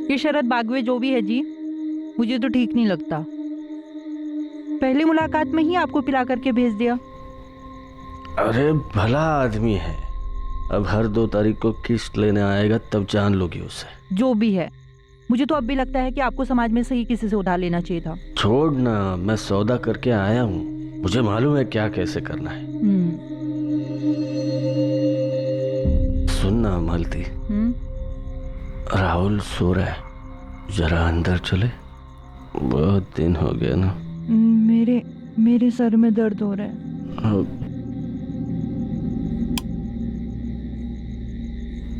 ये शरद बागवे जो भी है जी, मुझे तो ठीक नहीं लगता। पहली मुलाकात में ही आपको पिला करके भेज दिया। अरे भला आदमी है, अब हर 2 तारीख को किस्त लेने आएगा तब जान लोगी उसे। जो भी है, मुझे तो अब भी लगता है कि आपको समाज में से ही किसी से उधार लेना चाहिए था। छोड़ ना, मैं सौदा करके आया हूँ, मुझे मालूम है क्या कैसे करना है। सुन ना मालती, राहुल सो रहा है, जरा अंदर चले। बहुत दिन हो गया ना। मेरे मेरे सर में दर्द हो रहा है।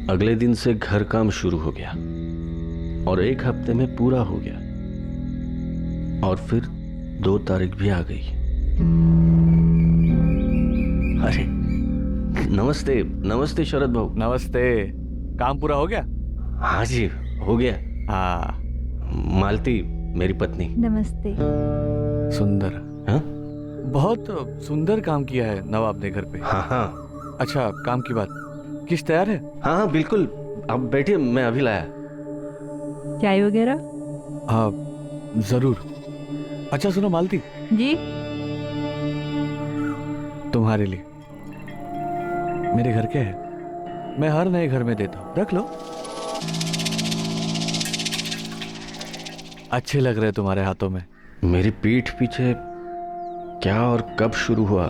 अगले दिन से घर काम शुरू हो गया और 1 हफ्ते में पूरा हो गया, और फिर 2 तारीख भी आ गई। अरे नमस्ते। नमस्ते शरद भाऊ। नमस्ते। काम पूरा हो गया? हाँ जी, हो गया। हाँ। मालती मेरी पत्नी। नमस्ते। सुंदर। हाँ? बहुत सुंदर काम किया है नवाब ने घर पे। हाँ हाँ। अच्छा, काम की बात, किस तैयार है? हाँ हाँ बिल्कुल, आप बैठिए, मैं अभी लाया। चाय वगैरह? हाँ जरूर। अच्छा सुनो मालती जी। तुम्हारे लिए मेरे घर के है, मैं हर नए घर में देता हूँ, रख लो। अच्छे लग रहे तुम्हारे हाथों में। मेरी पीठ पीछे क्या और कब शुरू हुआ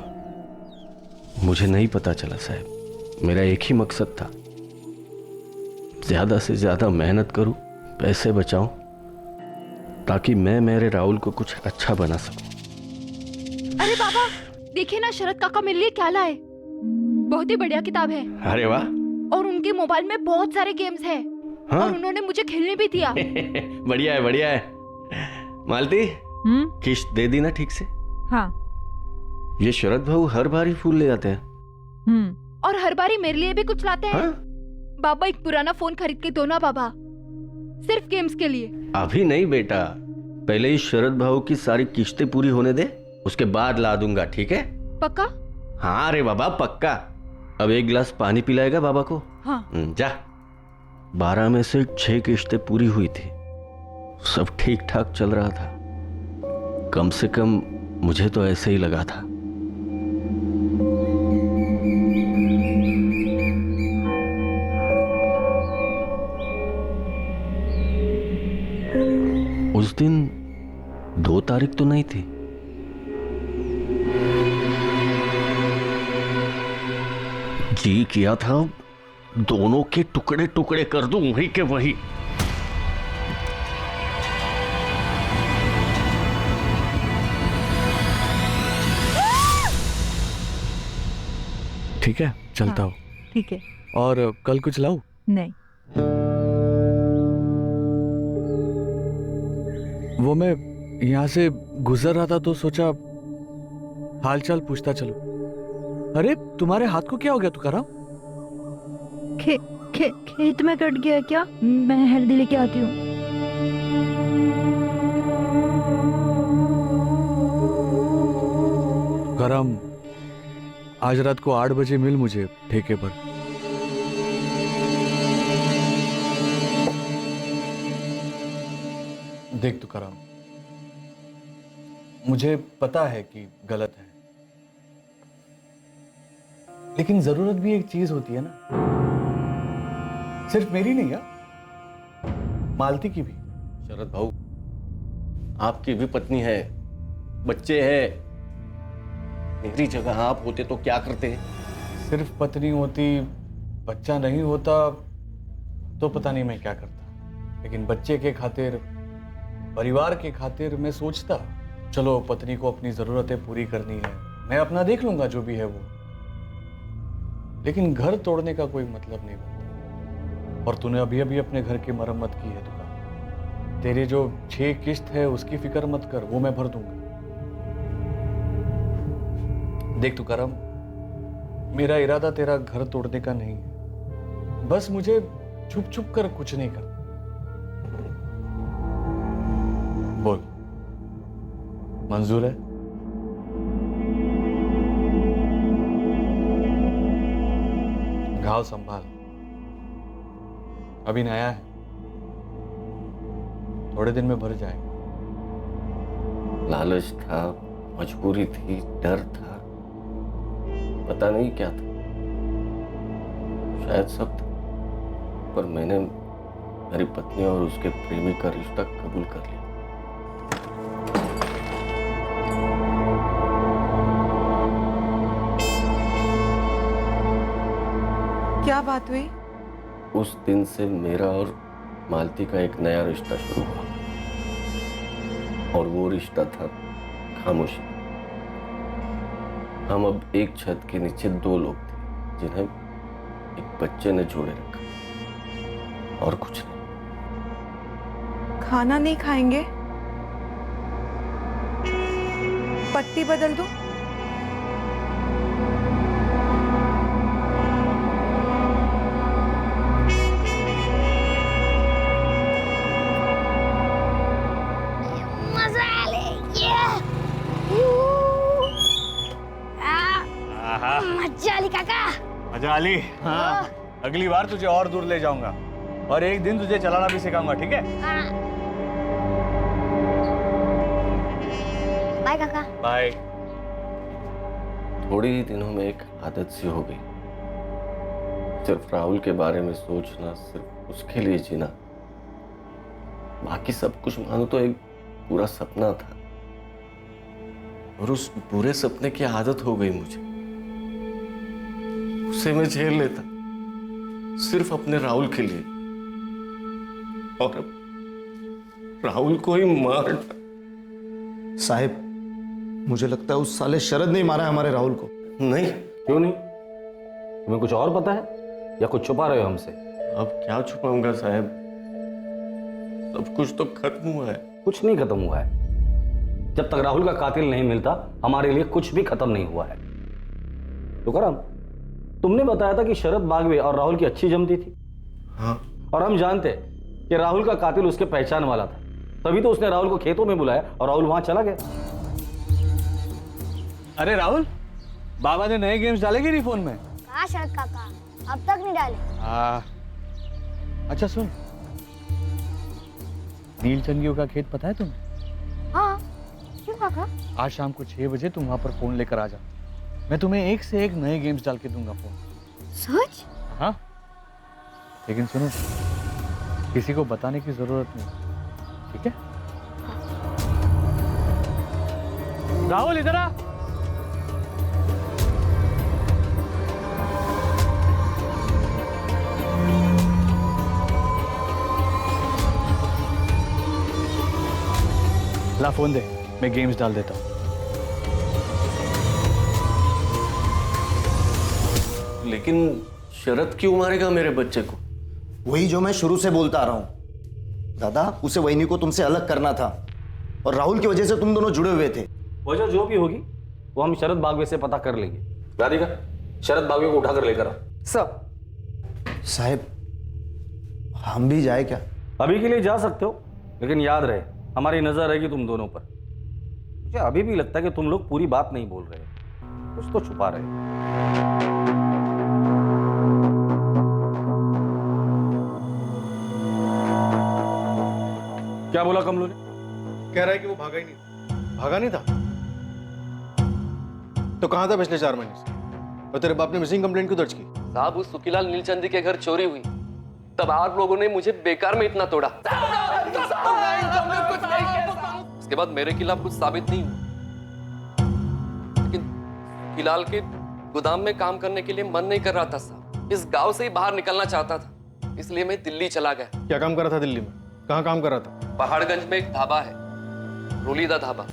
मुझे नहीं पता चला साहब। मेरा एक ही मकसद था, ज्यादा से ज्यादा मेहनत करूं, पैसे बचाऊं, ताकि मैं मेरे राहुल को कुछ अच्छा बना सकूं। अरे बाबा, देखिए ना शरद काका मेरे लिए क्या लाए। बहुत ही बढ़िया किताब है। अरे वाह। और उनके मोबाइल में बहुत सारे गेम्स हैं। हाँ? और उन्होंने मुझे खेलने भी दिया। बढ़िया है, बढ़िया है। मालती, किस्त दे दी ना ठीक से? हाँ। ये शरद भाऊ हर बार ही फूल ले आते हैं। और हर बार ही मेरे लिए भी कुछ लाते हैं। हाँ? बाबा एक पुराना फोन खरीद के दो ना बाबा, सिर्फ गेम्स के लिए। अभी नहीं बेटा, पहले ही शरद भाऊ की सारी किस्तें पूरी होने दे, उसके बाद ला दूंगा, ठीक है? पक्का? हाँ रे बाबा पक्का। अब 1 गिलास पानी पिलाएगा बाबा को? हाँ। जा। 12 में से 6 किस्तें पूरी हुई थी, सब ठीक ठाक चल रहा था। कम से कम मुझे तो ऐसे ही लगा था। उस दिन 2 तारीख तो नहीं थी। जी किया था दोनों के टुकड़े टुकड़े कर दूं, वही के वही। ठीक है, चलता हूँ। ठीक है। और कल कुछ लाऊं? नहीं। वो मैं यहाँ से गुजर रहा था तो सोचा हालचाल पूछता चलो। अरे तुम्हारे हाथ को क्या हो गया तुकाराम? खेत में कट गया क्या? मैं हल्दी लेके आती हूँ। तुकाराम, आज रात को 8 बजे मिल मुझे ठेके पर। देख तुकाराम, मुझे पता है कि गलत है, लेकिन जरूरत भी एक चीज होती है ना, सिर्फ मेरी नहीं है, मालती की भी। शरद भाऊ, आपकी भी पत्नी है, बच्चे हैं। मेरी जगह आप होते तो क्या करते? सिर्फ पत्नी होती, बच्चा नहीं होता तो पता नहीं मैं क्या करता, लेकिन बच्चे के खातिर, परिवार के खातिर मैं सोचता चलो पत्नी को अपनी जरूरतें पूरी करनी है, मैं अपना देख लूंगा जो भी है वो, लेकिन घर तोड़ने का कोई मतलब नहीं बनता। और तूने अभी अभी अपने घर की मरम्मत की है दुकान, तेरी जो 6 किस्त है उसकी फिक्र मत कर, वो मैं भर दूंगा। देख तुकाराम, मेरा इरादा तेरा घर तोड़ने का नहीं है, बस मुझे छुप छुप कर कुछ नहीं करना। बोल, मंजूर है? घाव संभाल, अभी नया है, थोड़े दिन में भर जाएगा। लालच था, मजबूरी थी, डर था, पता नहीं क्या था, शायद सब था, पर मैंने मेरी पत्नी और उसके प्रेमी का रिश्ता कबूल कर लिया। क्या बात हुई? उस दिन से मेरा और मालती का एक नया रिश्ता शुरू हुआ, और वो रिश्ता था खामोशी। हम अब एक छत के नीचे दो लोग थे जिन्हें एक बच्चे ने जोड़े रखा, और कुछ नहीं। खाना नहीं खाएंगे? पट्टी बदल दूं? मजा आले मजा आली काका। मजा आली। हाँ, अगली बार तुझे और दूर ले जाऊंगा और एक दिन तुझे चलाना भी सिखाऊंगा, ठीक है? बाय काका। बाय। थोड़े ही दिनों में एक आदत सी हो गई, सिर्फ राहुल के बारे में सोचना, सिर्फ उसके लिए जीना। बाकी सब कुछ मानो तो एक पूरा सपना था, और उस बुरे सपने की आदत हो गई मुझे। उसे मैं झेल लेता सिर्फ अपने राहुल के लिए, और अब राहुल को ही मार डाला। साहिब, मुझे लगता है उस साले शरद ने मारा है हमारे राहुल को। नहीं, क्यों नहीं? तुम्हें कुछ और पता है या कुछ छुपा रहे हो हमसे? अब क्या छुपाऊंगा साहब, सब कुछ तो खत्म हुआ है। कुछ नहीं खत्म हुआ है। जब तक राहुल का कातिल नहीं मिलता हमारे लिए कुछ भी खत्म नहीं हुआ है। तो करम, तुमने बताया था कि शरद बागवे और राहुल की अच्छी जमती थी। हाँ, और हम जानते कि राहुल का कातिल उसके पहचान वाला था, तभी तो उसने राहुल को खेतों में बुलाया और राहुल वहां चला गया। अरे राहुल, बाबा ने नए गेम्स डाले कि नहीं फोन में? कहा शरद काका, अब तक नहीं डाले। अच्छा सुन, नीलचंदियों का खेत पता है तुम्हें? हाँ, क्यों काका? आज शाम को 6 बजे तुम वहां पर फोन लेकर आ जा। मैं तुम्हें एक से एक नए गेम्स डाल के दूंगा फोन। सच? हाँ, लेकिन सुनो, किसी को बताने की जरूरत नहीं, ठीक है? राहुल इधर आ। ला फोन दे, मैं गेम्स डाल देता हूँ। लेकिन शरद क्यों मारेगा मेरे बच्चे को? वही जो मैं शुरू से बोलता आ रहा हूं दादा, उसे वहीनी को तुमसे अलग करना था, और राहुल की वजह से तुम दोनों जुड़े हुए थे। वजह जो भी होगी वो हम शरद बागवे से पता कर लेंगे। राधिका, शरद बागवे को उठाकर लेकर आओ। सर। साहिब, हम भी जाए क्या? अभी के लिए जा सकते हो, लेकिन याद रहे हमारी नजर रहेगी तुम दोनों पर। मुझे अभी भी लगता है कि तुम लोग पूरी बात नहीं बोल रहे, कुछ तो छुपा रहे हो। क्या बोला कमलू ने? कह रहा है कि वो भागा ही नहीं। भागा नहीं था तो कहां था पिछले 4 महीने से? और तेरे बाप ने मिसिंग कंप्लेंट क्यों दर्ज की? साहब, उस सुखीलाल नीलचंदी के घर चोरी हुई, तब आप लोगों ने मुझे बेकार में इतना तोड़ा। उसके बाद मेरे खिलाफ कुछ साबित नहीं हुआ, लेकिन हिलाल के गोदाम में काम करने के लिए मन नहीं कर रहा था साहब। इस गांव से ही बाहर निकलना चाहता था, इसलिए मैं दिल्ली चला गया। क्या काम कर रहा था दिल्ली में? कहाँ काम कर रहा था? पहाड़गंज में एक ढाबा है, रोलीदा ढाबा,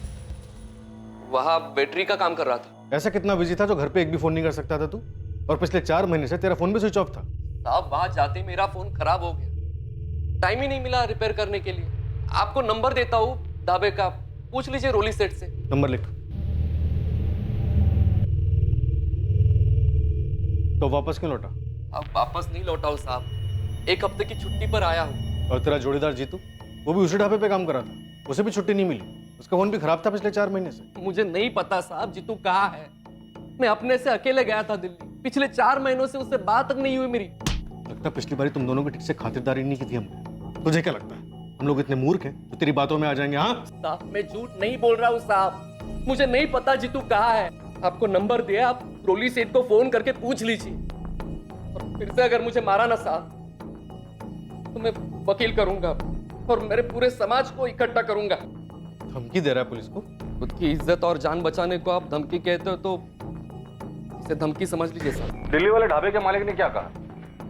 वहां बैटरी का काम कर रहा था। ऐसा कितना बिजी था जो घर पे एक भी फोन नहीं कर सकता था तू? और पिछले 4 महीने से तेरा फोन भी स्विच ऑफ था। साहब, वहां जाते मेरा फोन खराब हो गया, टाइम ही नहीं मिला रिपेयर करने के लिए। आपको नंबर देता हूँ ढाबे का, पूछ लीजिए रोली सेठ से। नंबर लिख। तो वापस क्यों लौटा? अब वापस नहीं लौटा हूँ साहब, 1 हफ्ते की छुट्टी पर आया हूँ। और तेरा जोड़ीदार जीतू, वो भी उसी ढाबे पे काम कर रहा था, उसे भी छुट्टी नहीं मिली। उसका फोन भी खराब था पिछले 4 महीने से। मुझे नहीं पता साहब जीतू कहाँ है, मैं अपने से अकेले गया था दिल्ली। पिछले 4 महीनों से उससे बात तक नहीं हुई मेरी। लगता पिछली बारी तुम दोनों की ठीक से खातिरदारी नहीं की थी हमने। तुझे क्या लगता है हम लोग इतने मूर्ख हैं तो तेरी बातों में आ जाएंगे? हाँ साहब मैं झूठ नहीं बोल रहा हूँ साहब, मुझे नहीं पता जीतू कहाँ है। आपको नंबर दिया, आप रोली सेठ को फोन करके पूछ लीजिए। और फिर से अगर मुझे मारा ना साहब तो मैं वकील करूंगा और मेरे पूरे समाज को इकट्ठा करूंगा। धमकी दे रहा है पुलिस को? खुद की इज्जत और जान बचाने को आप धमकी कहते हो तो इसे धमकी समझ लीजिए साहब। दिल्ली वाले ढाबे के मालिक ने क्या कहा?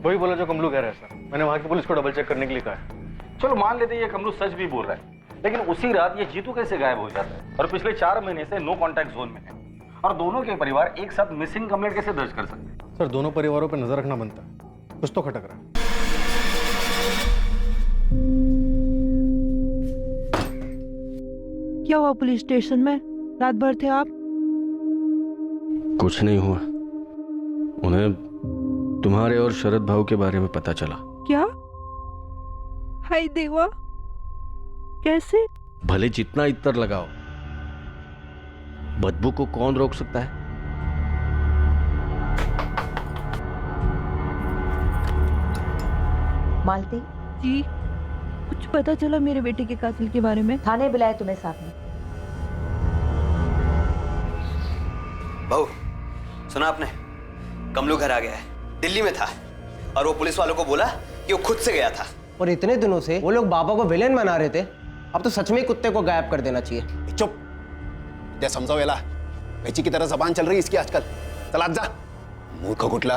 वही बोला जो कमलू कह रहा है सर। मैंने वहां की पुलिस को डबल चेक करने के लिए कहा है। चलो मान लेते हैं ये कमलू सच भी बोल रहा है, लेकिन उसी रात ये जीतू कैसे गायब हो जाता है और पिछले 4 महीने से नो कांटेक्ट जोन में है, और दोनों के परिवार एक साथ मिसिंग कंप्लेंट कैसे दर्ज कर सकते हैं? सर दोनों परिवारों पर नजर रखना बनता है, कुछ तो खटक रहा है। क्या हुआ पुलिस स्टेशन में? रात भर थे आप? कुछ नहीं हुआ, उन्हें तुम्हारे और शरद भाऊ के बारे में पता चला। क्या? हाय देवा, कैसे? भले जितना इत्र लगाओ, बदबू को कौन रोक सकता है? मालती जी, कुछ पता चला मेरे बेटे के कातिल के बारे में? थाने बुलाए तुम्हें साथ में। बहू सुना आपने? कमलू घर आ गया है, दिल्ली में था और वो पुलिस वालों को बोला कि वो खुद से गया था। और इतने दिनों से वो लोग बाबा को विलेन बना रहे थे, अब तो सच में कुत्ते को गायब कर देना चाहिए। चुप, क्या समझाओ एला, बेची की तरह जबान चल रही है इसकी आजकल। चल आज जा, मूर्ख गुटला।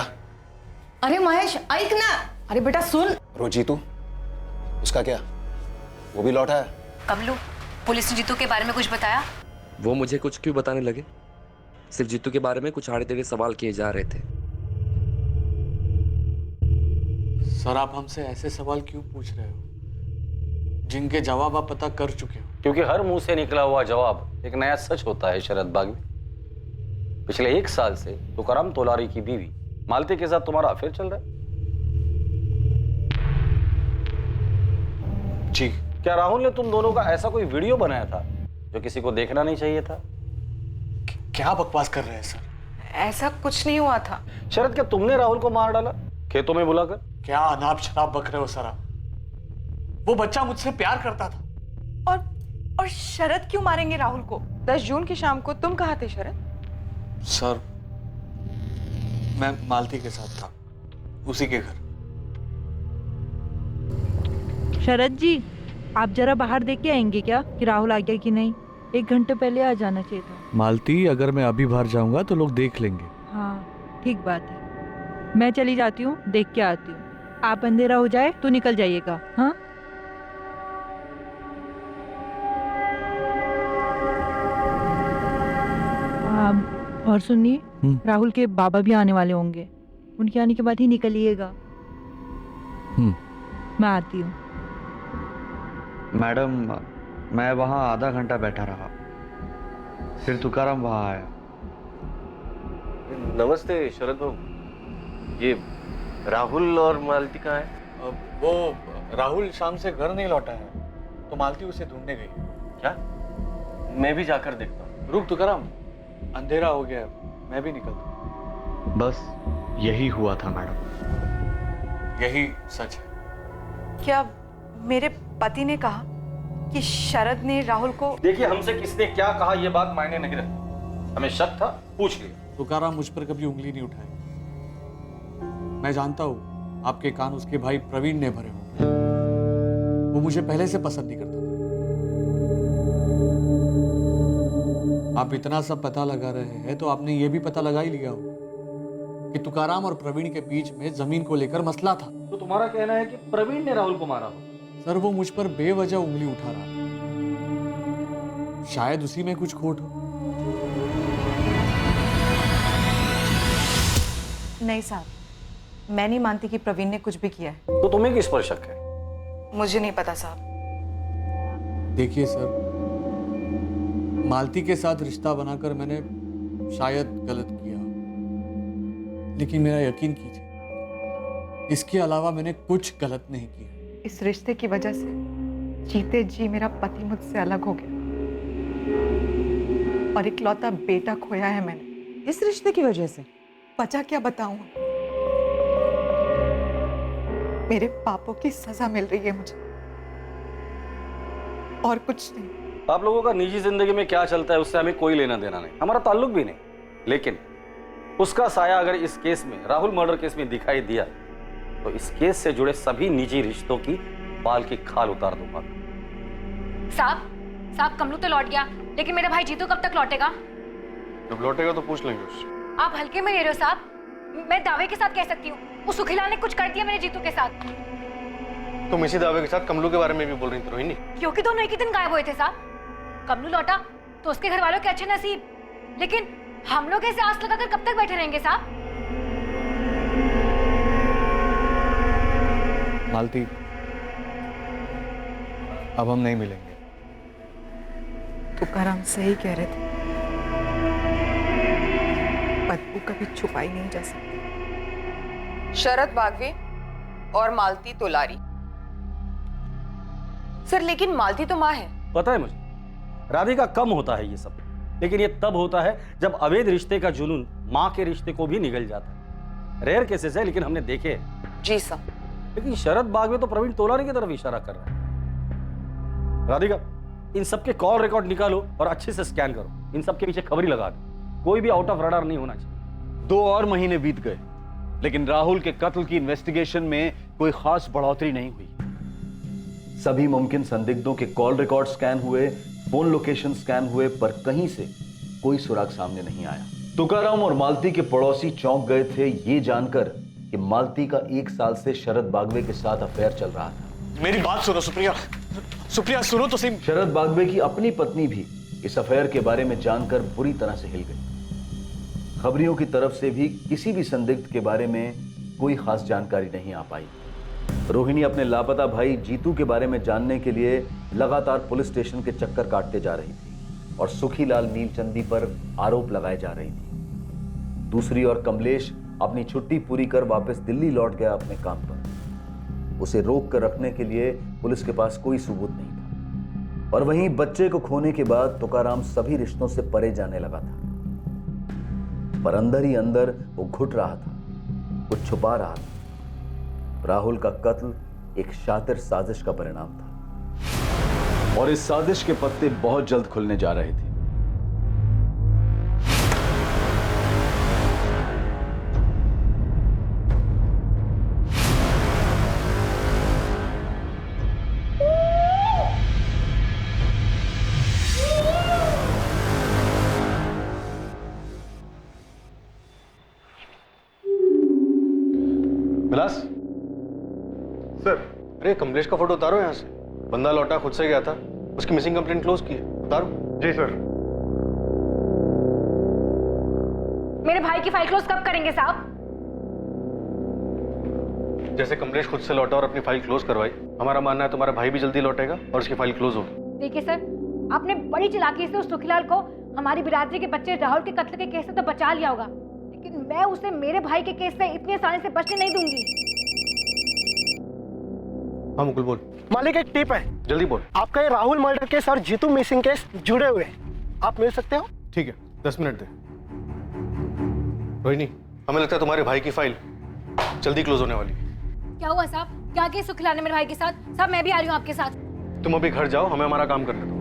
अरे महेश ऐक ना। अरे बेटा सुन। रोजी तू, उसका क्या, वो भी लौटा है? कमलू, पुलिस ने जीतू के बारे में कुछ बताया? वो मुझे कुछ क्यों बताने लगे? सिर्फ जीतू के बारे में कुछ आड़े टेढ़े सवाल किए जा रहे थे। सर आप हमसे ऐसे सवाल क्यों पूछ रहे हो जिनके जवाब आप पता कर चुके हो? क्योंकि हर मुंह से निकला हुआ जवाब एक नया सच होता है शरद बागवी। पिछले 1 साल से तुकाराम तोलारी की बीवी मालती के साथ तुम्हारा अफेयर चल रहा है। जी। क्या राहुल ने तुम दोनों का ऐसा कोई वीडियो बनाया था जो किसी को देखना नहीं चाहिए था? क्या बकवास कर रहे हैं सर? ऐसा कुछ नहीं हुआ था। शरद, क्या तुमने राहुल को मार डाला खेतों में बुलाकर? क्या अनाप शनाप बक रहे हो सर आप? वो बच्चा मुझसे प्यार करता था। और शरद क्यों मारेंगे राहुल को? 10 जून की शाम को तुम कहाँ थे शरद? सर मैं मालती के साथ था, उसी के घर। शरद जी, आप जरा बाहर देख के आएंगे क्या कि राहुल आ गया कि नहीं? 1 घंटे पहले आ जाना चाहिए था। मालती, अगर मैं अभी बाहर जाऊंगा तो लोग देख लेंगे। हाँ ठीक बात है, मैं चली जाती हूँ, देख के आती हूँ। आप अंधेरा हो जाए तो निकल जाइएगा। हाँ और सुनिए, राहुल के बाबा भी आने वाले होंगे, उनके आने के बाद ही निकलिएगा। मैं आती हूँ। मैडम, मैं वहाँ आधा घंटा बैठा रहा, फिर तुकाराम वहाँ आया। नमस्ते शरद बाबू, ये राहुल और मालती कहाँ है? वो राहुल शाम से घर नहीं लौटा है तो मालती उसे ढूंढने गई। क्या? मैं भी जाकर देखता हूँ। रुक तुकाराम, अंधेरा हो गया, मैं भी निकलता हूँ। बस यही हुआ था मैडम। यही सच है। क्या मेरे पति ने कहा कि शरद ने राहुल को? देखिए, हमसे किसने क्या कहा ये बात मायने नहीं रखती, हमें शक था, पूछ लिया। तुकाराम मुझ पर कभी उंगली नहीं उठाई। मैं जानता हूँ आपके कान उसके भाई प्रवीण ने भरे होंगे। वो मुझे पहले से पसंद नहीं करता था। आप इतना सब पता लगा रहे हैं तो आपने ये भी पता लगा ही लिया हो कि तुकाराम और प्रवीण के बीच में जमीन को लेकर मसला था। तो तुम्हारा कहना है कि प्रवीण ने राहुल को मारा हो? सर वो मुझ पर बेवजह उंगली उठा रहा था, शायद उसी में कुछ खोट हो। नहीं साहब, मैं नहीं मानती कि प्रवीण ने कुछ भी किया है। तो तुम्हें किस पर शक है? मुझे नहीं पता साहब। देखिए सर, मालती के साथ रिश्ता बनाकर मैंने शायद गलत किया, लेकिन मेरा यकीन कीजिए इसके अलावा मैंने कुछ गलत नहीं किया। इस रिश्ते की वजह से जीते जी मेरा पति मुझसे अलग हो गया और इकलौता बेटा खोया है मैंने। इस रिश्ते की वजह से? वजह क्या बताऊं, मेरे पापों की सजा मिल रही है मुझे। और कुछ नहीं। आप लोगों का निजी जिंदगी में क्या चलता है उससे हमें कोई लेना देना नहीं, हमारा ताल्लुक भी नहीं। लेकिन उसका साया अगर इस केस में, राहुल मर्डर केस में दिखाई दिया तो इस केस से जुड़े सभी निजी रिश्तों की बाल की खाल उतार दूंगा। साहब कमलू तो लौट गया, लेकिन मेरा भाई जीतू कब तक लौटेगा? जब लौटेगा तो पूछ लेंगे उससे। आप हल्के में ले रहे हो साहब? मैं दावे के साथ कह सकती हूँ उस सुखीलाल ने कुछ कर दिया मेरे जीतू के साथ। तुम इसी दावे के साथ कमलू के बारे में भी बोल रही थी रोहिणी? क्योंकि दोनों एक ही दिन गायब हुए थे साहब। कमलू लौटा तो उसके घर वालों के अच्छे नसीब, लेकिन हम लोग ऐसे आस लगाकर कब तक बैठे रहेंगे साहब? मालती, अब हम नहीं मिलेंगे। तुकाराम सही कह रहे थे, बदबू कभी छुपाई नहीं जा सकती। शरद बागवे और मालती तोलारी। सर लेकिन मालती तो माँ है। पता है मुझे, राधिका कम होता है ये सब, लेकिन ये तब होता है जब अवैध रिश्ते का जुनून माँ के रिश्ते को भी निगल जाता है। रेयर केसेस है लेकिन हमने देखे हैं। जी सर। लेकिन शरद बागवे तो प्रवीण तोलारी की तरफ इशारा कर रहा है। राधिका, इन सबके कॉल रिकॉर्ड निकालो और अच्छे से स्कैन करो। इन सबके पीछे खबरी लगा दो, कोई भी आउट ऑफ रडार नहीं होना चाहिए। 2 और महीने बीत गए, लेकिन राहुल के कत्ल की इन्वेस्टिगेशन में कोई खास बढ़ोतरी नहीं हुई। सभी मुमकिन संदिग्धों के कॉल रिकॉर्ड स्कैन हुए, फोन लोकेशन स्कैन हुए, पर कहीं से कोई सुराग सामने नहीं आया। तुकाराम और मालती के पड़ोसी चौंक गए थे ये जानकर कि मालती का 1 साल से शरद बागवे के साथ अफेयर चल रहा था। मेरी बात सुनो सुप्रिया, सुप्रिया सुनो तो सही। शरद बागवे की अपनी पत्नी भी इस अफेयर के बारे में जानकर बुरी तरह से हिल गई। खबरियों की तरफ से भी किसी भी संदिग्ध के बारे में कोई खास जानकारी नहीं आ पाई। रोहिणी अपने लापता भाई जीतू के बारे में जानने के लिए लगातार पुलिस स्टेशन के चक्कर काटते जा रही थी और सुखीलाल नीलचंदी पर आरोप लगाए जा रही थी। दूसरी ओर कमलेश अपनी छुट्टी पूरी कर वापस दिल्ली लौट गया अपने काम पर। उसे रोक कर रखने के लिए पुलिस के पास कोई सबूत नहीं था। और वहीं बच्चे को खोने के बाद तुकाराम सभी रिश्तों से परे जाने लगा था, पर अंदर ही अंदर वो घुट रहा था, कुछ छुपा रहा था। राहुल का कत्ल एक शातिर साजिश का परिणाम था और इस साजिश के पत्ते बहुत जल्द खुलने जा रहे थे। विलास सर, अरे कमलेश का फोटो उतारो यहाँ से। बंदा लौटा, खुद से गया था, उसकी मिसिंग कंप्लेंट क्लोज की है। उतारो। जी सर। मेरे भाई की फाइल क्लोज कब करेंगे साहब? जैसे कमलेश खुद से लौटा और अपनी फाइल क्लोज करवाई, हमारा मानना है तुम्हारा भाई भी जल्दी लौटेगा और उसकी फाइल क्लोज होगी। देखिए सर, आपने बड़ी चालाकी से उस सुखीलाल को हमारी बिरादरी के बच्चे राहुल के कत्ल के केस से तो बचा लिया होगा, लेकिन मैं उसे मेरे भाई के केस से इतनी आसानी से बचने नहीं दूंगी। हाँ मुकुल बोल। मालिक एक टिप है, जल्दी बोल। आपका ये राहुल मर्डर केस और जीतू मिसिंग केस जुड़े हुए हैं, आप मिल सकते हो? ठीक है, 10 मिनट दे। रोहिणी, हमें लगता है तुम्हारे भाई की फाइल जल्दी क्लोज होने वाली है। क्या हुआ साहब? क्या केस सुखीलाल ने मेरे भाई के साथ? साहब मैं भी आ रही हूँ आपके साथ। तुम अभी घर जाओ, हमें हमारा काम करने दो।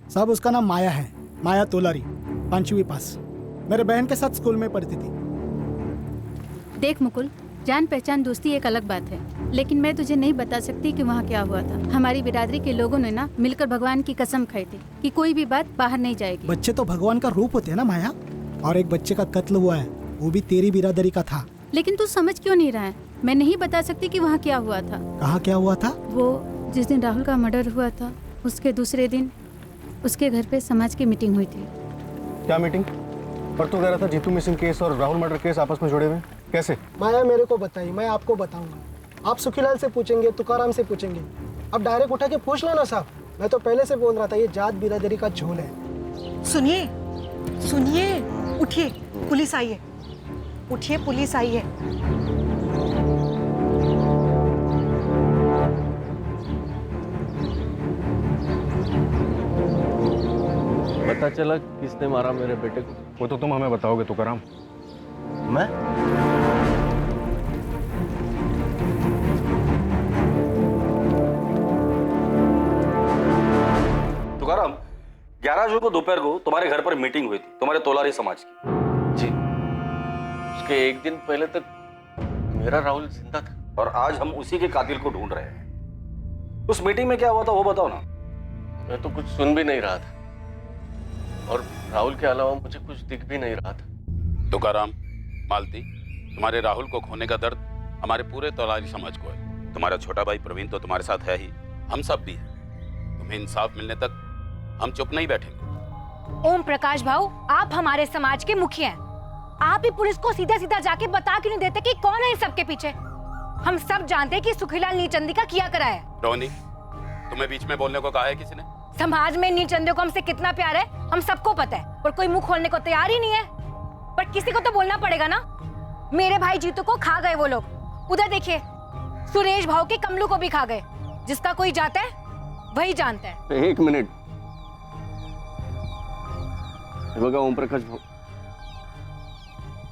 साहब उसका नाम माया है, माया तोलारी, 5वीं पास, मेरे बहन के साथ स्कूल में पढ़ती थी। देख मुकुल, जान पहचान दोस्ती एक अलग बात है, लेकिन मैं तुझे नहीं बता सकती कि वहाँ क्या हुआ था। हमारी बिरादरी के लोगों ने ना मिलकर भगवान की कसम खाई थी कि कोई भी बात बाहर नहीं जाएगी। बच्चे तो भगवान का रूप होते हैं ना माया, और एक बच्चे का कत्ल हुआ है, वो भी तेरी बिरादरी का था। लेकिन तू समझ क्यों नहीं रहा है? मैं नहीं बता सकती कि वहाँ क्या हुआ था। कहाँ क्या हुआ था? वो जिस दिन राहुल का मर्डर हुआ था उसके दूसरे दिन उसके घर पे समाज की मीटिंग हुई थी। क्या मीटिंग? पर तू कह रहा था जीतू मिसिंग केस और राहुल मर्डर केस आपस में जुड़े हुए, कैसे? माया मेरे को बताइए, मैं आपको बताऊंगा। आप सुखीलाल से पूछेंगे, तुकाराम से पूछेंगे, अब डायरेक्ट उठा के पूछ लो ना साहब। मैं तो पहले से बोल रहा था ये जात बिरादरी का झोल है। सुनिए सुनिए, उठिए, पुलिस आई है, उठिए, पुलिस आई है। पता चला किसने मारा मेरे बेटे को? वो तो तुम हमें बताओगे तुकाराम। मैं? 11 जून को दोपहर को तुम्हारे घर पर मीटिंग हुई थी तुम्हारे तोलारी समाज की। जी, उसके एक दिन पहले तक मेरा राहुल जिंदा था। और आज हम उसी के कातिल को ढूंढ रहे हैं। उस मीटिंग में क्या हुआ था वो बताओ ना। मैं तो कुछ सुन भी नहीं रहा था और राहुल के अलावा मुझे कुछ दिख भी नहीं रहा था। तुकाराम, मालती, तुम्हारे राहुल को खोने का दर्द हमारे पूरे तोलारी समाज को है। तुम्हारा छोटा भाई प्रवीण तो तुम्हारे साथ है ही, हम सब भी हैं। तुम्हें इंसाफ मिलने तक हम चुप नहीं बैठेंगे। ओम प्रकाश भाऊ, आप हमारे समाज के मुखिया हैं। आप ही पुलिस को सीधा सीधा जाके बता क्यों नहीं देते कि कौन है इन सबके पीछे? हम सब जानते हैं कि सुखीलाल नीलचंदी का किया करा है। रोहिणी, तुम्हें बीच में बोलने को कहा है किसी ने? समाज में नीलचंदियों को हमसे कितना प्यार है हम सबको पता है, पर कोई मुंह खोलने को तैयार ही नहीं है। पर किसी को तो बोलना पड़ेगा ना। मेरे भाई जीतू को खा गए वो लोग। उधर देखिए, सुरेश भाव के कमलू को भी खा गए। जिसका कोई जाता है वही जानता है। एक मिनिट, बघा ओम प्रकाश भाऊ,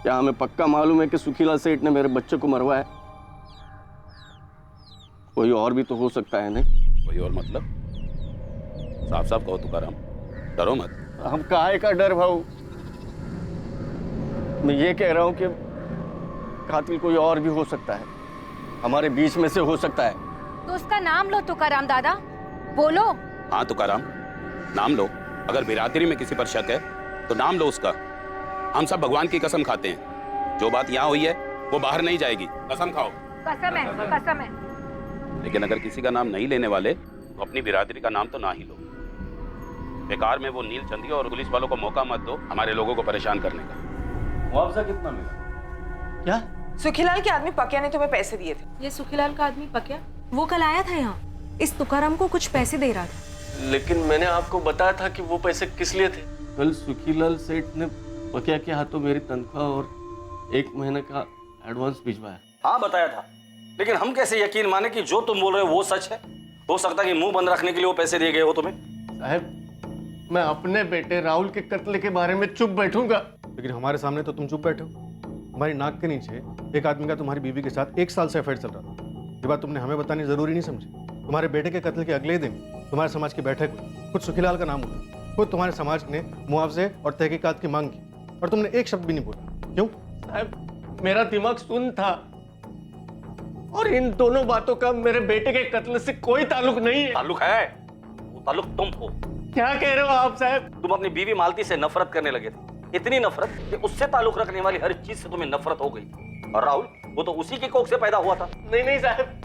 क्या हमें पक्का मालूम है कि सुखीलाल सेठ ने मेरे बच्चे को मरवाया? कोई और भी तो हो सकता है नहीं? कोई और मतलब? साफ साफ कहो तुकाराम, डरो मत। हम काहे का डर भाऊ? मैं ये कह रहा हूं कि कातिल कोई और भी हो सकता है, हमारे बीच में से हो सकता है। तो उसका नाम लो तुकाराम दादा, बोलो। हाँ तुकाराम, नाम लो। अगर बिरादरी में किसी पर शक है तो नाम लो उसका। हम सब भगवान की कसम खाते हैं, जो बात यहाँ हुई है वो बाहर नहीं जाएगी। कसम खाओ। कसम है, कसम है। लेकिन अगर किसी का नाम नहीं लेने वाले तो अपनी बिरादरी का नाम तो ना ही लो। बेकार में वो नीलचंदी और पुलिस वालों को मौका मत दो हमारे लोगों को परेशान करने का। मुआवजा कितना मिला? क्या? सुखीलाल के आदमी पकिया ने तुम्हें पैसे दिए थे। ये सुखीलाल का आदमी पकिया वो कल आया था यहाँ, इस तुकाराम को कुछ पैसे दे रहा था। लेकिन मैंने आपको बताया था कि वो पैसे किस लिए थे। कल सुखीलाल सेठ ने पकिया के हाथों मेरी तनख्वाह और 1 महीने का एडवांस भिजवाया। हाँ बताया था, लेकिन हम कैसे यकीन माने कि जो तुम बोल रहे हो वो सच है? हो सकता है कि मुंह बंद रखने के लिए वो पैसे दिए गए हो तुम्हें। साहब, मैं अपने बेटे राहुल के कत्ल के बारे में चुप बैठूंगा, लेकिन हमारे सामने तो तुम चुप बैठे हो। हमारी नाक के नीचे एक आदमी का तुम्हारी बीवी के साथ 1 साल से अफेयर चल रहा था। ये बात तुमने हमें बतानी जरूरी नहीं समझी। तुम्हारे बेटे के कत्ल के अगले दिन तुम्हारे समाज की बैठक हुई, खुद सुखीलाल का नाम उठा, खुद तुम्हारे समाज ने मुआवजे और तहकीकात की मांग की, और तुमने एक शब्द भी नहीं बोला। क्यों? साहब, मेरा दिमाग सुन था और इन दोनों बातों का मेरे बेटे के कत्ल से कोई ताल्लुक नहीं है। ताल्लुक है, वो ताल्लुक तुम हो। क्या कह रहे हो आप साहब? तुम अपनी बीवी मालती से नफरत करने लगे थे, इतनी नफरत कि उससे ताल्लुक रखने वाली हर चीज से तुम्हें नफरत हो गई। और राहुल, वो तो उसी की कोख से पैदा हुआ था। नहीं साहब,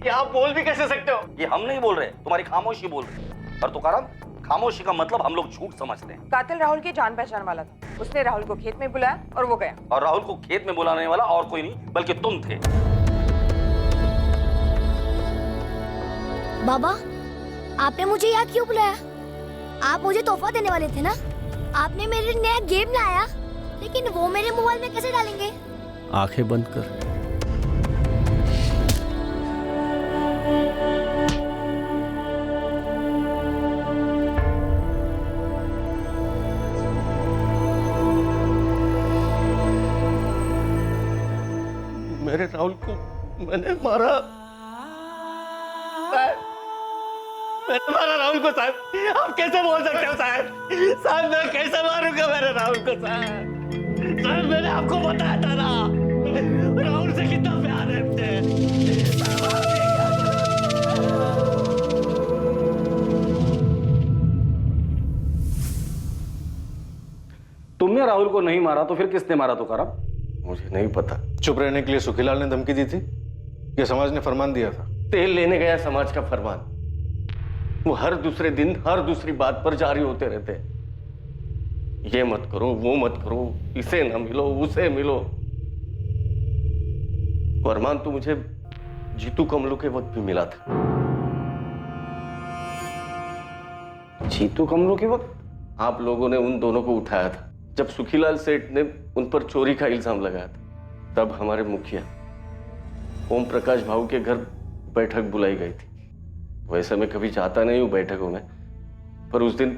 ये आप बोल भी कैसे सकते हो? ये हम नहीं बोल रहे, तुम्हारी खामोशी बोल रही। और तुकाराम, खामोशी का मतलब हम लोग झूठ समझते हैं। कातिल राहुल की जान पहचान वाला था। उसने राहुल को खेत में बुलाया और वो गया। और राहुल को खेत में बुलाने वाला और कोई नहीं बल्कि तुम थे। बाबा, आपने मुझे यहाँ क्यों बुलाया? आप मुझे तोहफा देने वाले थे ना? आपने मेरे लिए नया गेम लाया, लेकिन वो मेरे मोबाइल में कैसे डालेंगे? आंखें बंद कर। मेरे राहुल को मैंने मारा। मैंने मारा राहुल को साहब। आप कैसे बोल सकते हो साहब? साहब, मैं कैसे मारूंगा मेरे राहुल को साहब? साहब, मैंने आपको बताया था ना, राहुल से कितना प्यार है मुझे। तुमने राहुल को नहीं मारा तो फिर किसने मारा तुकाराम? मुझे नहीं पता। चुप रहने के लिए सुखीलाल ने धमकी दी थी कि समाज ने फरमान दिया था। तेल लेने गया समाज का फरमान, वो हर दूसरे दिन हर दूसरी बात पर जारी होते रहते हैं। ये मत करो, वो मत करो, इसे न मिलो, उसे मिलो। फरमान तो मुझे जीतू कमलू के वक्त भी मिला था। जीतू कमलू के वक्त? आप लोगों ने उन दोनों को उठाया था जब सुखीलाल सेठ ने उन पर चोरी का इल्जाम लगाया था। तब हमारे मुखिया ओम प्रकाश भाऊ के घर बैठक बुलाई गई थी। वैसे मैं कभी जाता नहीं हूं बैठकों में, पर उस दिन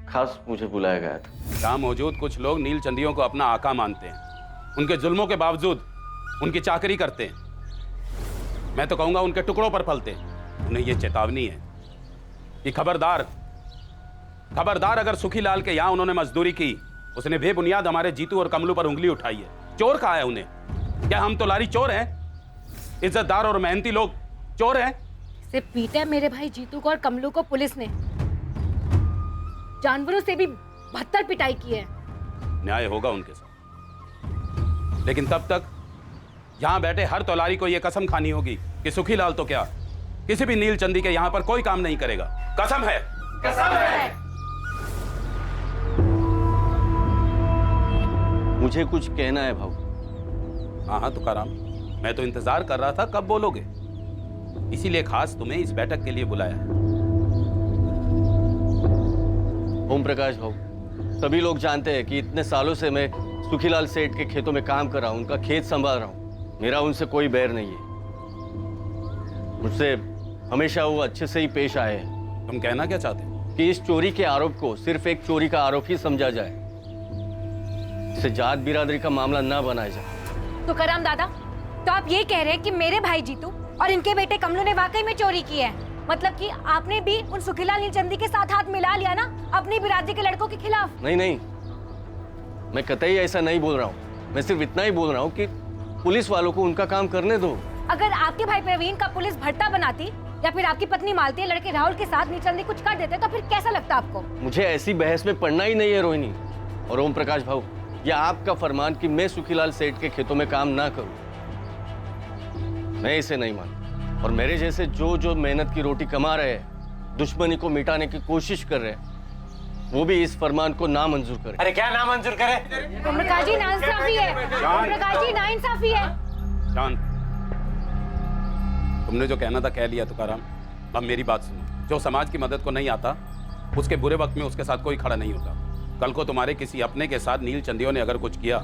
खास मुझे बुलाया गया था। यहाँ मौजूद कुछ लोग नीलचंदियों को अपना आका मानते हैं, उनके जुल्मों के बावजूद उनकी चाकरी करते हैं। मैं तो कहूंगा उनके टुकड़ों पर पलते हैं। उन्हें यह चेतावनी है कि खबरदार, खबरदार, अगर सुखीलाल के यहाँ उन्होंने मजदूरी की, उसने बेबुनियाद हमारे जीतू और कमलू पर उंगली उठाई है। चोर कहा है उन्हें? क्या हम तोलारी चोर हैं? इज्जतदार और मेहनती लोग चोर हैं? सिर्फ पीटा है मेरे भाई जीतू को और कमलू को पुलिस ने। जानवरों से भी बदतर पिटाई की है। न्याय होगा उनके साथ, लेकिन तब तक यहां बैठे हर तोलारी को यह कसम खानी होगी कि सुखीलाल तो क्या, किसी भी नील चंदी के यहां पर कोई काम नहीं करेगा। कसम है। कसम है। मुझे कुछ कहना है भाऊ। हाँ हाँ तुकाराम, मैं तो इंतजार कर रहा था कब बोलोगे, इसीलिए खास तुम्हें इस बैठक के लिए बुलाया है। ओम प्रकाश भाऊ, सभी लोग जानते हैं कि इतने सालों से मैं सुखीलाल सेठ के खेतों में काम कर रहा हूँ, उनका खेत संभाल रहा हूँ। मेरा उनसे कोई बैर नहीं है, मुझसे हमेशा वो अच्छे से ही पेश आए हैं। तुम कहना क्या चाहते हो? कि इस चोरी के आरोप को सिर्फ एक चोरी का आरोप ही समझा जाए, इसे जात बिरादरी का मामला ना बनाया जाए। तुकाराम दादा, तो आप ये कह रहे हैं कि मेरे भाई जीतू और इनके बेटे कमलू ने वाकई में चोरी की है? मतलब कि आपने भी उन सुखीलाल नीलचंदी के साथ हाथ मिला लिया ना अपनी बिरादरी के लड़कों के खिलाफ? नहीं नहीं, मैं कतई ऐसा नहीं बोल रहा हूँ। मैं सिर्फ इतना ही बोल रहा हूँ कि पुलिस वालों को उनका काम करने दो। अगर आपके भाई प्रवीण का पुलिस भट्टा बनाती या फिर आपकी पत्नी मालती लड़के राहुल के साथ नीलचंदी कुछ कर देते तो फिर कैसा लगता आपको? मुझे ऐसी बहस में पढ़ना ही नहीं है रोहिणी और ओम प्रकाश भाऊ। यह आपका फरमान कि मैं सुखीलाल सेठ के खेतों में काम ना करूं, मैं इसे नहीं मानता। और मेरे जैसे जो जो मेहनत की रोटी कमा रहे हैं, दुश्मनी को मिटाने की कोशिश कर रहे हैं, वो भी इस फरमान को नामंजूर करें। अरे क्या नामंजूर करे? ओम प्रकाश जी नाइंसाफी है। ओम प्रकाश जी नाइंसाफी है। शांत। तुमने जो कहना था कह लिया तुकाराम, अब मेरी बात सुनो। जो समाज की मदद को नहीं आता, उसके बुरे वक्त में उसके साथ कोई खड़ा नहीं होता। कल को तुम्हारे किसी अपने के साथ नील चंदियों ने अगर कुछ किया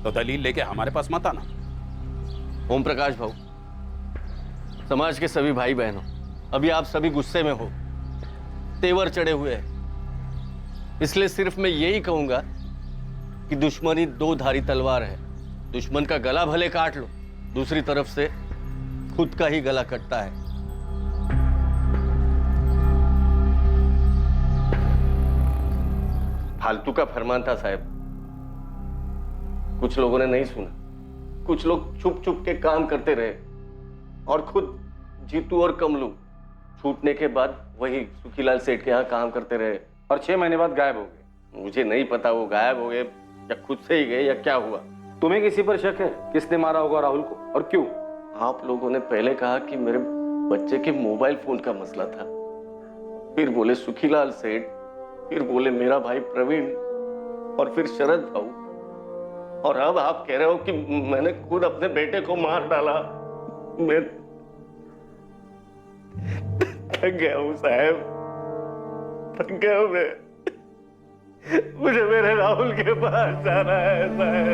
तो दलील लेके हमारे पास मत आना। ओम प्रकाश भाऊ, समाज के सभी भाई बहनों, अभी आप सभी गुस्से में हो, तेवर चढ़े हुए हैं, इसलिए सिर्फ मैं यही कहूंगा कि दुश्मनी दो धारी तलवार है। दुश्मन का गला भले काट लो, दूसरी तरफ से खुद का ही गला कटता है। फालतू का फरमान था साहब, कुछ लोगों ने नहीं सुना। कुछ लोग छुप छुप के काम करते रहे और खुद जीतू और कमलू छूटने के बाद वही सुखीलाल सेठ के यहाँ काम करते रहे और 6 महीने बाद गायब हो गए। मुझे नहीं पता वो गायब हो गए या खुद से ही गए या क्या हुआ। तुम्हें किसी पर शक है? किसने मारा होगा राहुल को और क्यों? आप लोगों ने पहले कहा कि मेरे बच्चे के मोबाइल फोन का मसला था, फिर बोले सुखीलाल सेठ, फिर बोले मेरा भाई प्रवीण और फिर शरद भाऊ, और अब आप कह रहे हो कि मैंने खुद अपने बेटे को मार डाला। मैं थक गया हूं साहब, थक गया हूं मैं। मुझे मेरे राहुल के पास जाना है साहब।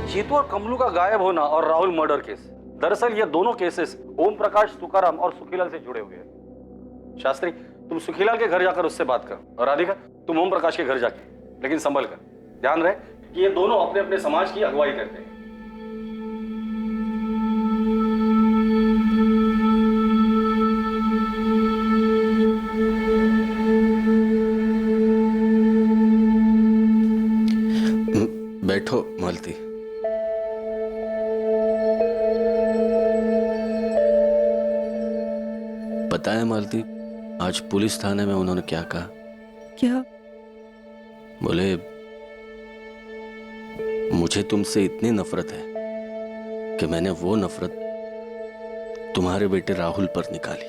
जीतू और कमलू का गायब होना और राहुल मर्डर केस, दरअसल ये दोनों केसेस ओम प्रकाश, तुकाराम और सुखीलाल से जुड़े हुए हैं। शास्त्री, तुम सुखीलाल के घर जाकर उससे बात कर, और राधिका तुम ओम प्रकाश के घर जाके, लेकिन संभल कर। ध्यान रहे कि ये दोनों अपने अपने समाज की अगुवाई करते हैं। बैठो मालती। पता है मालती, आज पुलिस थाने में उन्होंने क्या कहा? क्या? बोले मुझे तुमसे इतनी नफरत है कि मैंने वो नफरत तुम्हारे बेटे राहुल पर निकाली।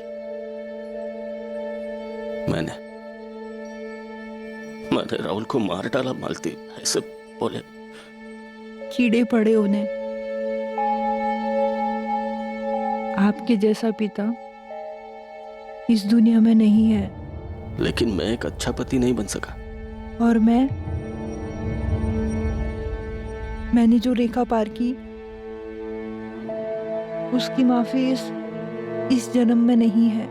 मैंने राहुल को मार डाला मालती, ऐसे बोले। कीड़े पड़े उन्हें। आपके जैसा पिता इस दुनिया में नहीं है। लेकिन मैं एक अच्छा पति नहीं बन सका। और मैंने जो रेखा पार की, उसकी माफी इस जन्म में नहीं है।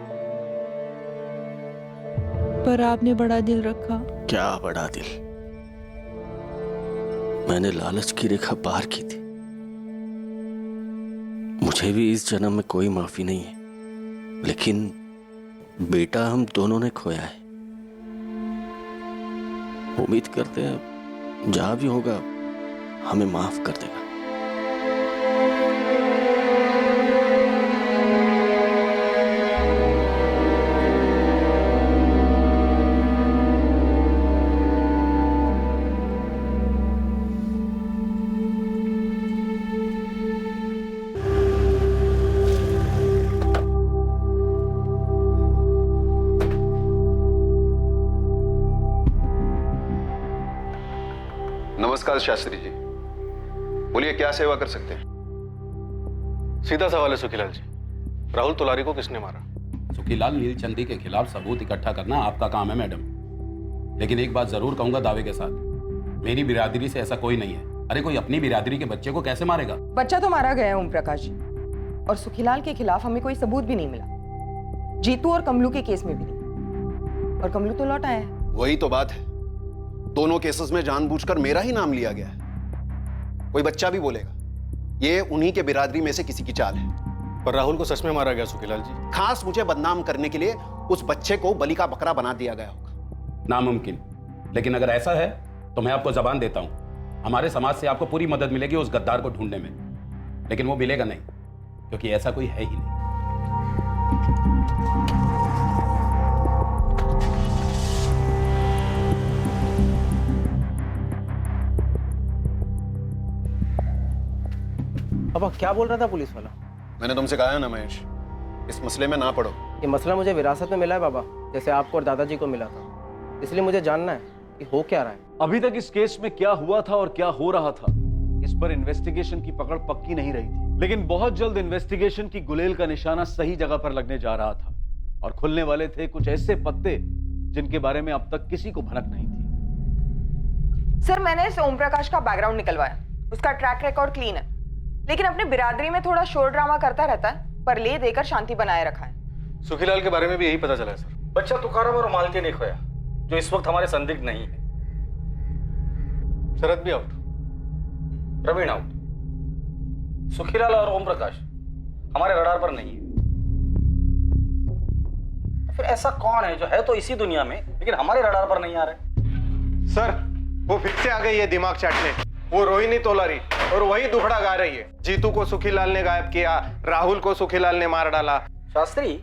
पर आपने बड़ा दिल रखा। क्या बड़ा दिल? मैंने लालच की रेखा पार की थी। मुझे भी इस जन्म में कोई माफी नहीं है, लेकिन बेटा हम दोनों ने खोया है। उम्मीद करते हैं जहां भी होगा हमें माफ कर देगा। नमस्कार शास्त्री जी, बोलिए क्या सेवा कर सकते हैं? सीधा सवाल है सुखीलाल जी, राहुल तुलारी को किसने मारा? सुखीलाल नीलचंदी के खिलाफ सबूत इकट्ठा करना आपका काम है मैडम, लेकिन एक बात जरूर कहूंगा दावे के साथ, मेरी बिरादरी से ऐसा कोई नहीं है। अरे कोई अपनी बिरादरी के बच्चे को कैसे मारेगा? बच्चा तो मारा गया है ओम प्रकाश जी, और सुखीलाल के खिलाफ हमें कोई सबूत भी नहीं मिला। जीतू और कमलू के केस में भी नहीं, और कमलू तो लौट आया है। वही तो बात है, दोनों केसेस में जानबूझकर मेरा ही नाम लिया गया है। कोई बच्चा भी बोलेगा ये उन्हीं के बिरादरी में से किसी की चाल है। पर राहुल को सच में मारा गया सुखीलाल जी? खास मुझे बदनाम करने के लिए उस बच्चे को बलि का बकरा बना दिया गया होगा। नामुमकिन, लेकिन अगर ऐसा है तो मैं आपको जबान देता हूं, हमारे समाज से आपको पूरी मदद मिलेगी उस गद्दार को ढूंढने में, लेकिन वो मिलेगा नहीं, क्योंकि ऐसा कोई है ही नहीं। अब क्या बोल रहा था पुलिस वाला? मैंने तुमसे कहा है ना महेश, इस मसले में ना पड़ो। ये मसला मुझे विरासत में मिला है बाबा, जैसे आपको और दादाजी को मिला था, इसलिए मुझे जानना है कि हो क्या रहा है। अभी तक इस केस में क्या हुआ था और क्या हो रहा था, इस पर इन्वेस्टिगेशन की पकड़ पक्की नहीं रही थी, लेकिन बहुत जल्द इन्वेस्टिगेशन की गुलेल का निशाना सही जगह पर लगने जा रहा था और खुलने वाले थे कुछ ऐसे पत्ते जिनके बारे में अब तक किसी को भनक नहीं थी। सर, मैंने इस ओम प्रकाश का बैकग्राउंड निकलवाया, उसका ट्रैक रिकॉर्ड क्लीन है, लेकिन अपनी बिरादरी में थोड़ा शोर ड्रामा करता रहता है, पर ले देकर शांति बनाए रखा है। सुखीलाल के बारे में भी यही पता चला है सर। बच्चा तुकाराम और मालती ने खोया, जो इस वक्त हमारे संदिग्ध नहीं है। शरद भी आउट, प्रवीण आउट, सुखीलाल और ओम प्रकाश हमारे रडार पर नहीं है। फिर ऐसा कौन है जो है तो इसी दुनिया में लेकिन हमारे रडार पर नहीं आ रहा है? सर, वो फिर से आ गई है दिमाग चाटने, वो रोहिणी तोलारी, और वही दुखड़ा गा रही है। जीतू को सुखीलाल ने गायब किया, राहुल को सुखीलाल ने मार डाला। शास्त्री,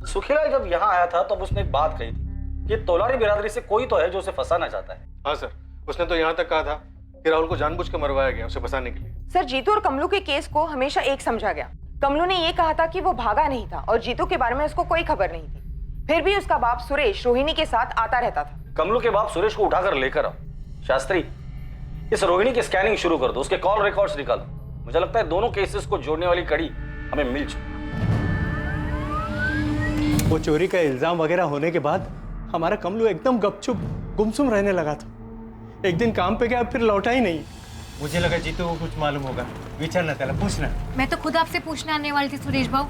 सुखीलाल जब यहाँ आया था तब उसने एक बात कही थी कि तोलारी बिरादरी से कोई तो है जो उसे फंसाना चाहता है। हाँ सर, उसने तो यहाँ तक कहा था कि राहुल को जानबूझ के मरवाया गया उसे फंसाने के लिए। सर, जीतू और कमलू के केस को हमेशा एक समझा गया। कमलू ने ये कहा था कि वो भागा नहीं था और जीतू के बारे में उसको कोई खबर नहीं थी, फिर भी उसका बाप सुरेश रोहिणी के साथ आता रहता था। कमलू के बाप सुरेश को उठाकर लेकर आओ। शास्त्री, इस रोहिणी की स्कैनिंग शुरू कर दो, उसके कॉल रिकॉर्ड्स निकालो। मुझे लगता है दोनों केसेस को जोड़ने वाली कड़ी हमें मिल चुकी। वो चोरी का इल्जाम वगैरह होने के बाद हमारा कमलू एकदम गपचुप गुमसुम रहने लगा था। एक दिन काम पे गया, फिर लौटा ही नहीं। मुझे लगा जीतू को कुछ मालूम होगा, विचारना त्याला पूछना। मैं तो खुद आपसे पूछने आने वाली थी सुरेश भाऊ,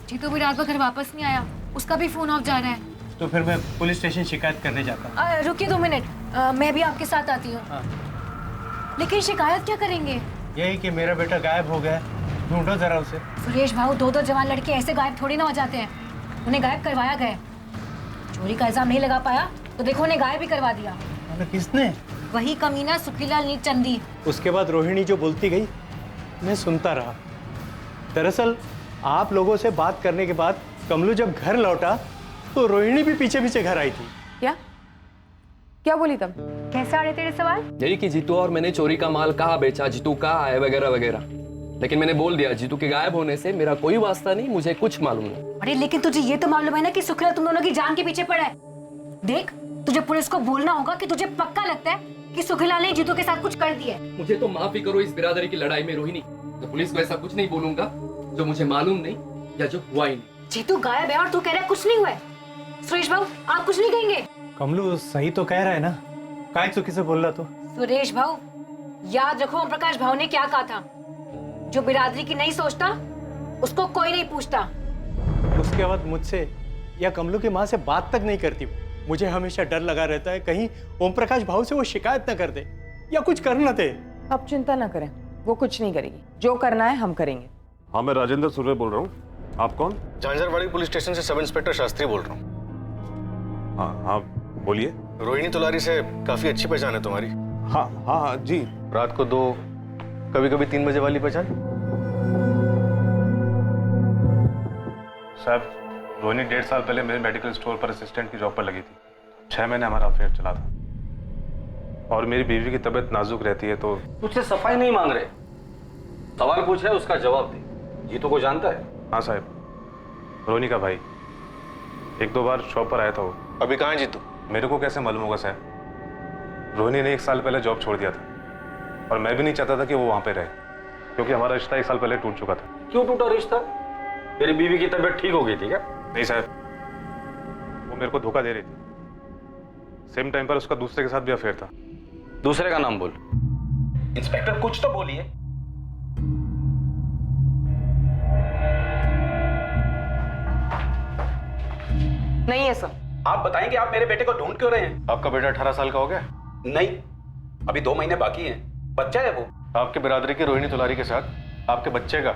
जीतू भी रात भर घर वापस नहीं आया, उसका भी फोन ऑफ जा रहा है। तो फिर मैं पुलिस स्टेशन शिकायत करने जाता। रुकिए 2 मिनट, मैं भी आपके साथ आती हूँ। लेकिन शिकायत क्या करेंगे? यही कि मेरा बेटा गायब हो गया, ढूंढो जरा उसे। सुरेश भाऊ, 2 जवान लड़के ऐसे गायब थोड़ी ना हो जाते हैं, उन्हें गायब करवाया गया। चोरी का इल्जाम नहीं लगा पाया तो देखो उन्हें गायब भी करवा दिया। किसने? वही कमीना सुखीलाल नीलचंदी। उसके बाद रोहिणी जो बोलती गई मैं सुनता रहा। दरअसल आप लोगों से बात करने के बाद कमलू जब घर लौटा तो रोहिणी भी पीछे पीछे घर आई थी। क्या बोली तब? कैसे आ रहे तेरे सवाल? यही कि जीतू और मैंने चोरी का माल कहाँ बेचा, जीतू कहाँ है, वगैरह वगैरह। लेकिन मैंने बोल दिया जीतू के गायब होने से मेरा कोई वास्ता नहीं, मुझे कुछ मालूम नहीं। अरे लेकिन तुझे ये तो मालूम है ना कि सुखीलाल तुम दोनों की जान के पीछे पड़ा है। देख, तुझे पुलिस को बोलना होगा कि तुझे पक्का लगता है कि सुखीलाल ने जीतू के साथ कुछ कर दिया है। मुझे तो माफी करो इस बिरादरी की लड़ाई में रोहिणी, तो पुलिस को ऐसा कुछ नहीं बोलूंगा जो मुझे मालूम नहीं या जो हुआ ही नहीं। जीतू गायब है और तू कह रहा है कुछ नहीं हुआ है। सुरेश भाऊ, आप कुछ नहीं कहेंगे? कमलू सही तो कह रहा है ना, काय चुकी से बोल रहा तो। सुरेश भाऊ, याद रखो ओम प्रकाश भाऊ ने क्या कहा था, जो बिरादरी की नहीं सोचता उसको कोई नहीं पूछता। उसके बाद मुझसे या कमलू की माँ से बात तक नहीं करती। मुझे हमेशा डर लगा रहता है कहीं ओम प्रकाश भाऊ से वो शिकायत न कर दे या कुछ कर न दे। अब चिंता न करें, वो कुछ नहीं करेगी, जो करना है हम करेंगे। हाँ, मैं राजेंद्र सुर्वे बोल रहा हूँ। आप कौन? झांझरवाड़ी पुलिस स्टेशन से सब इंस्पेक्टर शास्त्री बोल रहा हूँ। हाँ हाँ, बोलिए। रोहिणी तुलारी से काफी अच्छी पहचान है तुम्हारी। हाँ हाँ हाँ जी। रात को 2, कभी कभी 3 बजे वाली पहचान। साहब, रोहिणी 1.5 साल पहले मेरे मेडिकल स्टोर पर असिस्टेंट की जॉब पर लगी थी। 6 महीने हमारा अफेयर चला था और मेरी बीवी की तबीयत नाजुक रहती है तो। तुझसे सफाई नहीं मांग रहे, सवाल पूछा है उसका जवाब दे। जीतू को जानता है? हाँ साहब, रोहिणी का भाई 1-2 बार शॉप पर आया था वो। अभी कहाँ है जीतू? मेरे को कैसे मालूम होगा साहब? रोहिणी ने 1 साल पहले जॉब छोड़ दिया था और मैं भी नहीं चाहता था कि वो वहाँ पे रहे, क्योंकि हमारा रिश्ता 1 साल पहले टूट चुका था। क्यों टूटा रिश्ता? तेरी बीवी की तबीयत ठीक हो गई थी क्या? नहीं साहब, वो मेरे को धोखा दे रही थी। सेम टाइम पर उसका दूसरे के साथ भी अफेयर था। दूसरे का नाम बोल। इंस्पेक्टर कुछ तो बोलिए। नहीं है सर। आप बताएंगे आप मेरे बेटे को ढूंढ क्यों रहे हैं? आपका बेटा 18 साल का हो गया? नहीं, अभी 2 महीने बाकी हैं। बच्चा है वो। आपके बिरादरी की रोहिणी तुलारी के साथ आपके बच्चे का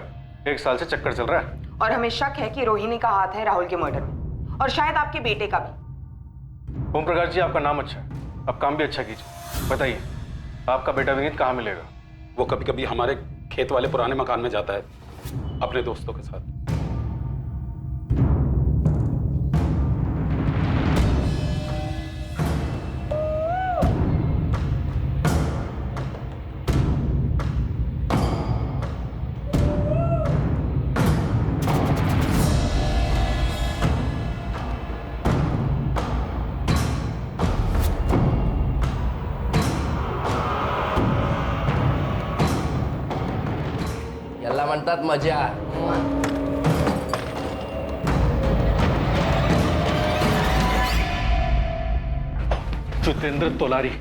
1 साल से चक्कर चल रहा है। और हमें शक है कि रोहिणी का हाथ है राहुल के मर्डर में, और शायद आपके बेटे का भी। ओम प्रकाश जी, आपका नाम अच्छा है, आप काम भी अच्छा कीजिए। बताइए, आपका बेटा विनीत कहाँ मिलेगा? वो कभी कभी हमारे खेत वाले पुराने मकान में जाता है अपने दोस्तों के साथ। याला म्हणतात मजा। जितेंद्र तोलारी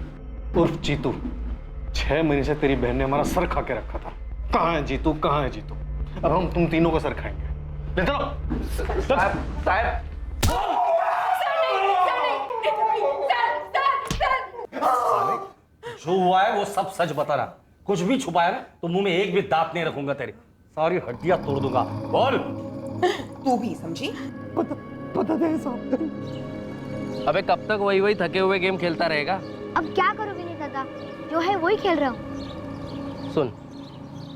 उर्फ जीतू, 6 महीने से तेरी बहन ने हमारा सर खा के रखा था। कहाँ है जीतू? कहाँ है जीतू? अब हम तुम तीनों का सर खाएंगे। ले चलो। साहब जो हुआ है वो सब सच बताना। कुछ भी छुपाया ना तो मुंह में एक भी दांत नहीं रखूंगा, तेरी सारी हड्डियां तोड़ दूंगा। बोल। तू भी समझी? पता नहीं साहब। अबे कब तक वही थके हुए गेम खेलता रहेगा? अब क्या करो विनीत दादा, जो है वही खेल रहा हूँ। सुन,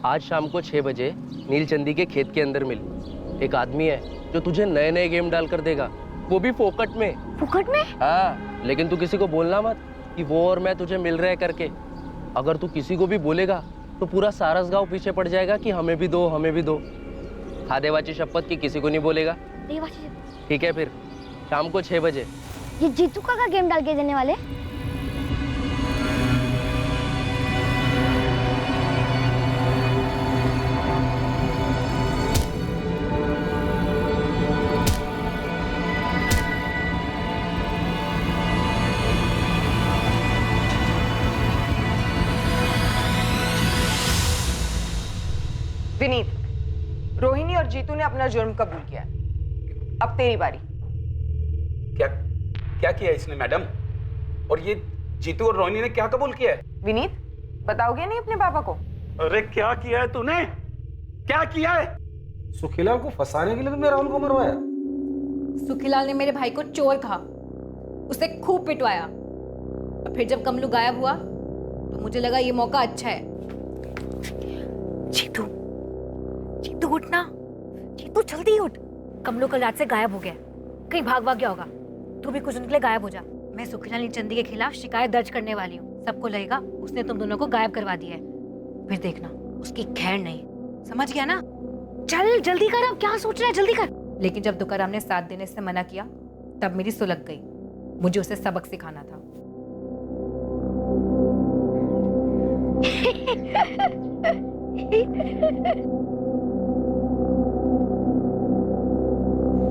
आज शाम को 6 बजे नीलचंदी के खेत के अंदर मिल। एक आदमी है जो तुझे नए नए गेम डालकर देगा, वो भी फोकट में। फुकट में? हाँ, लेकिन तू किसी को बोलना मत कि वो और मैं तुझे मिल रहे करके। अगर तू किसी को भी बोलेगा तो पूरा सारस गांव पीछे पड़ जाएगा कि हमें भी दो, हमें भी दो। खा देवाची शपथ की किसी को नहीं बोलेगा। ठीक है, फिर शाम को 6 बजे। ये जीतू का गेम डाल के देने वाले? विनीत, रोहिणी और जीतू ने अपना जुर्म कबूल किया। अब तेरी बारी। क्या क्या किया इसने मैडम? और ये जीतू और रोहिणी ने क्या कबूल किया है? विनीत, बताओगे नहीं अपने पापा को? अरे क्या किया है तूने? क्या किया है? सुखीलाल को फंसाने के लिए तुमने राहुल को मरवाया? सुखीलाल ने मेरे भाई को चोर कहा, उसे खूब पिटवाया। और फिर जब कमलू गायब हुआ तो मुझे लगा ये मौका अच्छा है। जीतू, जीतू उठ ना, जीतू जल्दी उठ। कमलू कल रात से गायब हो गया, कहीं भाग गया होगा। तू भी कुछ दिन के लिए गायब हो जा। मैं सुखीलाल नीलचंदी के खिलाफ शिकायत दर्ज करने वाली हूँ। सबको लगेगा उसने तुम दोनों को गायब करवा दिया है। फिर देखना उसकी खैर नहीं। समझ गया ना? चल जल्दी कर, अब क्या सोच रहा है, जल्दी कर। लेकिन जब तुकाराम ने साथ देने से मना किया तब मेरी सुलग गई। मुझे उसे सबक सिखाना था।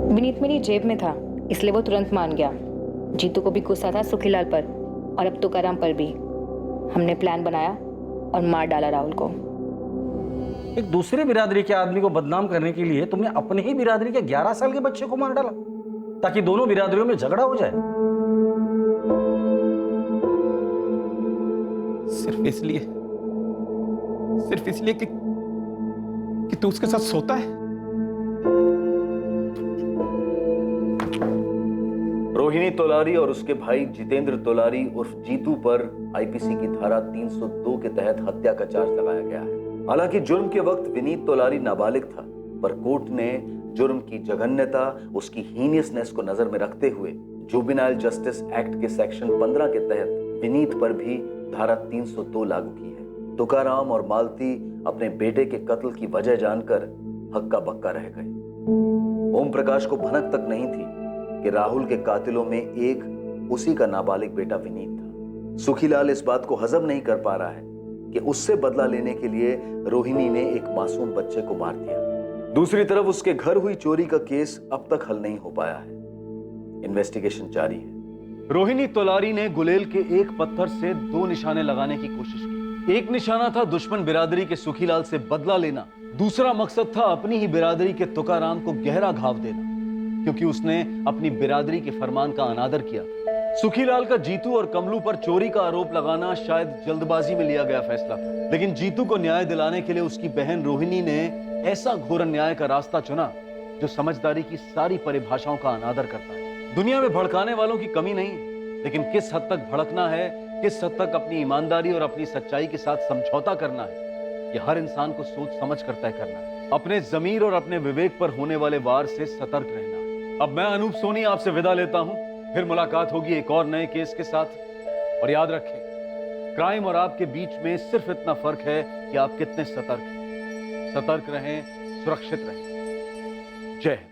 विनीत मेरी जेब में था, इसलिए वो तुरंत मान गया। जीतू को भी गुस्सा था सुखीलाल पर और अब तुकाराम पर भी। हमने प्लान बनाया और मार डाला राहुल को। एक दूसरे बिरादरी के आदमी को बदनाम करने के लिए तुमने अपने ही बिरादरी के 11 साल के बच्चे को मार डाला ताकि दोनों बिरादरियों में झगड़ा हो जाए। सिर्फ इसलिए कि तू उसके साथ सोता है? रोहिणी तोलारी और उसके भाई जितेंद्र तोलारी उर्फ जीतू पर आईपीसी की धारा 302 के तहत हत्या का चार्ज लगाया गया है। हालांकि जुर्म के वक्त विनीत तोलारी नाबालिग था, पर कोर्ट ने जुर्म की जघन्यता, उसकी हीनियसनेस को नजर में रखते हुए जुवेनाइल जस्टिस एक्ट के सेक्शन 15 के तहत विनीत पर भी धारा 302 लागू की है। तुकाराम और मालती अपने बेटे के कत्ल की वजह जानकर हक्का बक्का रह गए। ओम प्रकाश को भनक तक नहीं थी कि राहुल के कातिलों में एक उसी का नाबालिग बेटा विनीत था। सुखीलाल इस बात को हजम नहीं कर पा रहा है कि उससे बदला लेने के लिए रोहिणी ने एक मासूम बच्चे को मार दिया। दूसरी तरफ उसके घर हुई चोरी का केस अब तक हल नहीं हो पाया है। इन्वेस्टिगेशन जारी है। रोहिणी तोलारी ने गुलेल के एक पत्थर से 2 निशाने लगाने की कोशिश की। एक निशाना था दुश्मन बिरादरी के सुखीलाल से बदला लेना, दूसरा मकसद था अपनी ही बिरादरी के तुकाराम को गहरा घाव देना, क्योंकि उसने अपनी बिरादरी के फरमान का अनादर किया। सुखीलाल का जीतू और कमलू पर चोरी का आरोप लगाना शायद जल्दबाजी में लिया गया फैसला था, लेकिन जीतू को न्याय दिलाने के लिए उसकी बहन रोहिणी ने ऐसा घोर अन्याय का रास्ता चुना जो समझदारी की सारी परिभाषाओं का अनादर करता है। दुनिया में भड़काने वालों की कमी नहीं, लेकिन किस हद तक भड़कना है, किस हद तक अपनी ईमानदारी और अपनी सच्चाई के साथ समझौता करना है, यह हर इंसान को सोच समझ कर तय करना है। अपने जमीर और अपने विवेक पर होने वाले वार से सतर्क रहना। अब मैं अनूप सोनी आपसे विदा लेता हूं, फिर मुलाकात होगी एक और नए केस के साथ। और याद रखें, क्राइम और आपके बीच में सिर्फ इतना फर्क है कि आप कितने सतर्क हैं। सतर्क रहें, सुरक्षित रहें। जय हिंद।